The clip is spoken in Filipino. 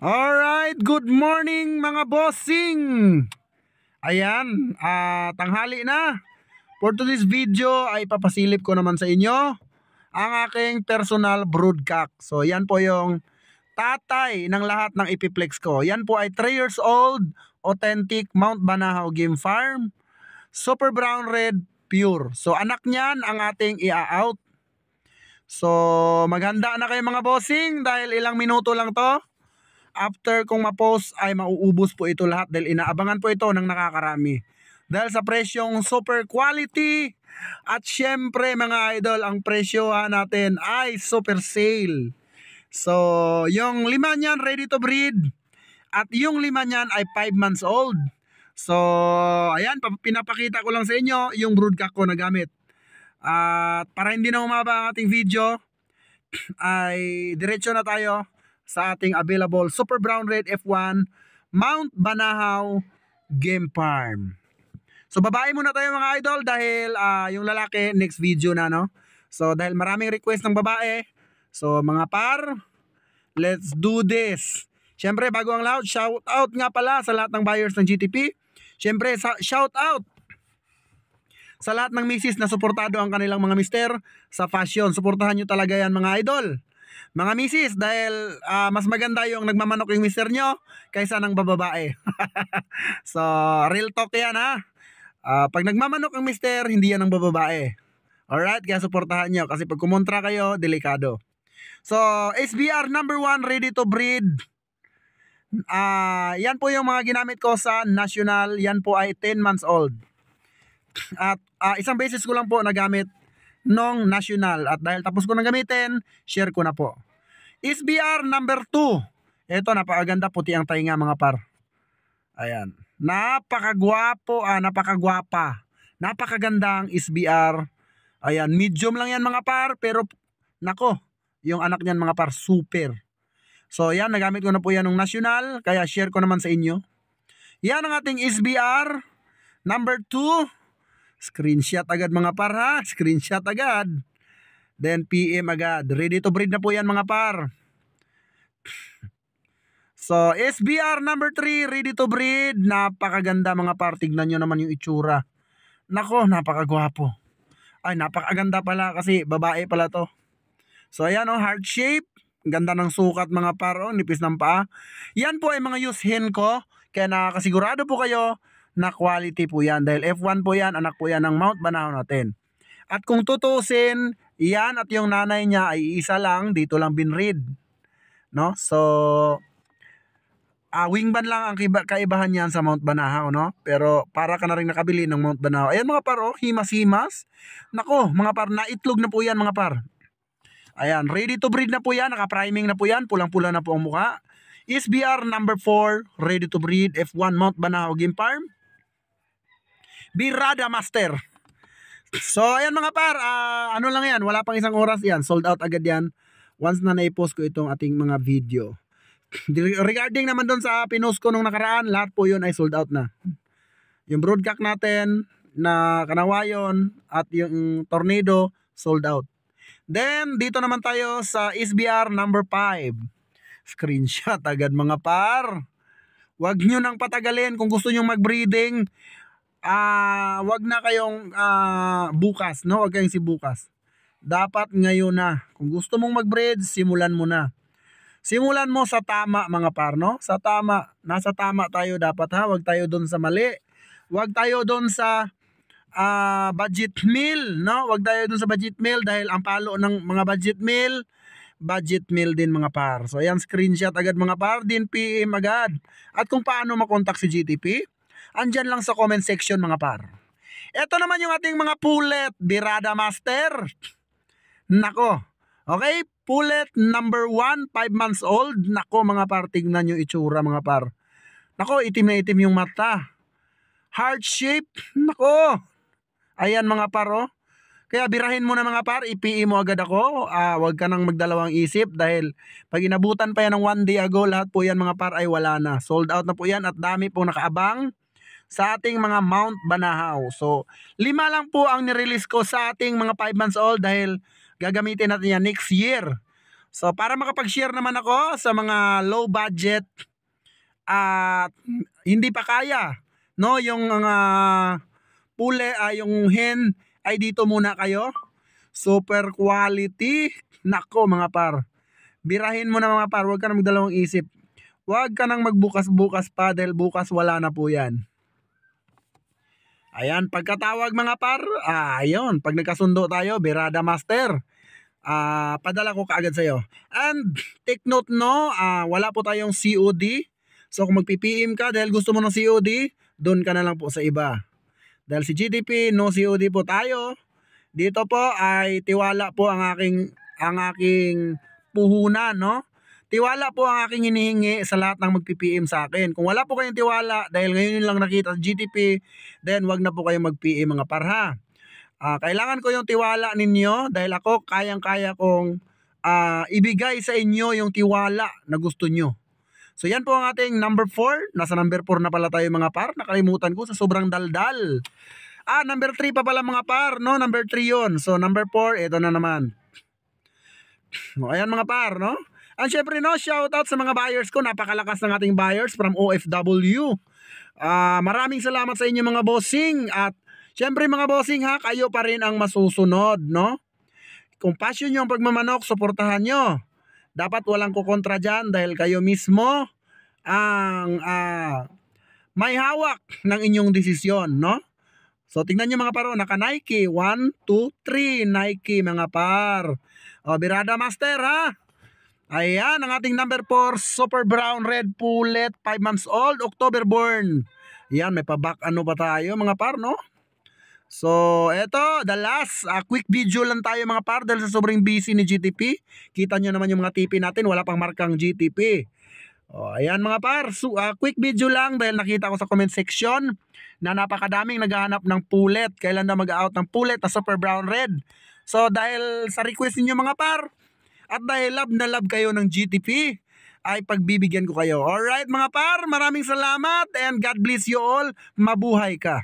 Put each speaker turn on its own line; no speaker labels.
Alright, good morning mga bossing. Ayan, tanghali na. For today's video ay papasilip ko naman sa inyo ang aking personal broodcock. So yan po yung tatay ng lahat ng ipiplex ko. Yan po ay 3 years old, authentic Mount Banahaw Game Farm, Super Brown Red Pure. So anak niyan ang ating i-out. So maghanda na kayo mga bossing dahil ilang minuto lang to. After kong ma-post ay mauubos po ito lahat dahil inaabangan po ito ng nakakarami. Dahil sa presyong super quality at syempre mga idol, ang presyo natin ay super sale. So, yung 5 niyan ready to breed at yung 5 niyan ay 5 months old. So, ayan, pinapakita ko lang sa inyo yung broodcock ko na gamit. At para hindi na humaba ang ating video, ay diretso na tayo sa ating available Super Brown Red F1 Mount Banahaw Game Farm. So babae muna tayo mga idol dahil yung lalaki next video na, no? So dahil maraming request ng babae, so mga par, let's do this. Syempre bago ang lahat, shout out nga pala sa lahat ng buyers ng GTP. Syempre shout out sa lahat ng misis na suportado ang kanilang mga mister sa fashion. Suportahan nyo talaga yan mga idol, mga misis, dahil mas maganda yung nagmamanok yung mister nyo kaysa ng bababae. So real talk yan ha. Pag nagmamanok ang mister, hindi yan ang bababae. Alright, kaya suportahan nyo kasi pag kumontra kayo, delikado. So SBR number 1 ready to breed. Yan po yung mga ginamit ko sa national. Yan po ay 10 months old. At isang beses ko lang po nagamit nung national, at dahil tapos ko nang gamitin, share ko na po. SBR number 2. Ito, napakaganda, puti ang tainga mga par. Ayan, napakagwapo, napakagwapa, napakagandang SBR. Ayan, medium lang yan mga par, pero nako, yung anak niyan mga par, super. So yan, nagamit ko na po yan nung national, kaya share ko naman sa inyo. Yan ang ating SBR number 2. Screenshot agad mga par ha, screenshot agad. Then PM agad. Ready to breed na po yan mga par. So SBR number 3 ready to breed. Napakaganda mga par. Tignan nyo naman yung itsura. Nako, napakagwapo. Ay, napakaganda pala kasi babae pala to. So ayan o, heart shape. Ganda ng sukat mga par o, nipis ng paa. Yan po ay mga use hen ko. Kaya nakakasigurado po kayo na quality po yan. Dahil F1 po yan, anak po yan ng Mount Banahaw natin. At kung tutusin, yan at yung nanay niya ay isa lang, dito lang binread. No? So, wingban lang ang kaibahan yan sa Mount Banahaw, no? Pero para ka na rin nakabili ng Mount Banahaw. Ayan mga par, oh, himas-himas. Nako, mga par, naitlog na po yan mga par. Ayan, ready to breed na po yan, naka-priming na po yan, pulang-pula na po ang mukha. SBR number 4, ready to breed, F1 Mount Banahaw Game Farm. Birada Master. So ayan mga par, ano lang yan, wala pang isang oras yan, sold out agad yan once na naipost ko itong ating mga video. Regarding naman doon sa pinost ko nung nakaraan, lahat po yun ay sold out na. Yung broodcock natin na kanawayon at yung tornado, sold out. Then dito naman tayo sa SBR number 5. Screenshot agad mga par. Huwag nyo nang patagalin kung gusto nyo mag-breeding. Wag na kayong bukas, no? Wag kayong bukas. Dapat ngayon na. Kung gusto mong mag-breed, simulan mo na. Simulan mo sa tama mga par, no? Sa tama. Nasa tama tayo dapat ha. Wag tayo doon sa mali. Wag tayo doon sa budget meal, no? Wag tayo doon sa budget meal dahil ang palo ng mga budget meal din mga par. So ayan, screenshot agad mga par, din PM agad. At kung paano makontak si GTP, andyan lang sa comment section mga par. Ito naman yung ating mga pullet, Birada Master. Nako. Okay, pullet number 1, 5 months old. Nako mga par, tingnan yung itsura mga par. Nako, itim na itim yung mata. Heart shape. Nako. Ayan mga par oh. Kaya birahin mo na mga par, i-PM mo agad ako. Huwag ka nang magdalawang isip dahil pag inabutan pa yan ng 1 day ago, lahat po yan mga par ay wala na. Sold out na po yan at dami pong nakaabang sa ating mga Mount Banahaw. So, 5 lang po ang nirelease ko sa ating mga 5 months old dahil gagamitin natin yan next year. So para makapag-share naman ako sa mga low budget at hindi pa kaya, no, yung yung hen ay dito muna kayo. Super quality. Nako mga par. Birahin mo na mga par, huwag ka nang magdalawang isip. Huwag ka nang magbukas-bukas pa dahil bukas wala na po yan. Ayan, pagkatawag mga par, ayun, pag nagkasundo tayo, Birada Master, padala ko kaagad sa'yo. And take note no, wala po tayong COD. So kung mag-PPM ka dahil gusto mo ng COD, doon ka na lang po sa iba. Dahil si GTP, no COD po tayo. Dito po ay tiwala po ang aking puhunan, no? Tiwala po ang aking hinihingi sa lahat ng mag-PPM sa akin. Kung wala po kayong tiwala dahil ngayon lang nakita sa GTP, then wag na po kayong mag-PM mga parha. Kailangan ko yung tiwala ninyo dahil ako kayang-kaya kong ibigay sa inyo yung tiwala na gusto nyo. So yan po ang ating number 4. Nasa number 4 na pala tayo mga par. Nakalimutan ko sa sobrang daldal. Number 3 pa pala mga par, no? Number 3 yun. So number 4, ito na naman. Ayan mga par, no? And syempre no, shoutout sa mga buyers ko. Napakalakas ng ating buyers from OFW. Maraming salamat sa inyo mga bossing. At syempre mga bossing ha, kayo pa rin ang masusunod, no? Kung passion nyo ang pagmamanok, suportahan nyo. Dapat walang kukontra dyan dahil kayo mismo ang may hawak ng inyong desisyon, no? So tingnan nyo mga paro, naka Nike, 1, 2, 3 Nike mga par. Birada Master ha. Ayan ang ating number 4, Super Brown Red Pullet, 5 months old, October born. Yan, may pa-back ano pa tayo mga par, no? So eto, the last quick video lang tayo mga par dahil sa sobrang busy ni GTP. Kita nyo naman yung mga TP natin, wala pang markang GTP. Ayan mga par, quick video lang dahil nakita ko sa comment section na napakadaming naghahanap ng pullet. Kailan na mag-out ng pullet na Super Brown Red. So dahil sa request niyo mga par at dahil love na love kayo ng GTP, ay pagbibigyan ko kayo. Alright mga par, maraming salamat and God bless you all. Mabuhay ka.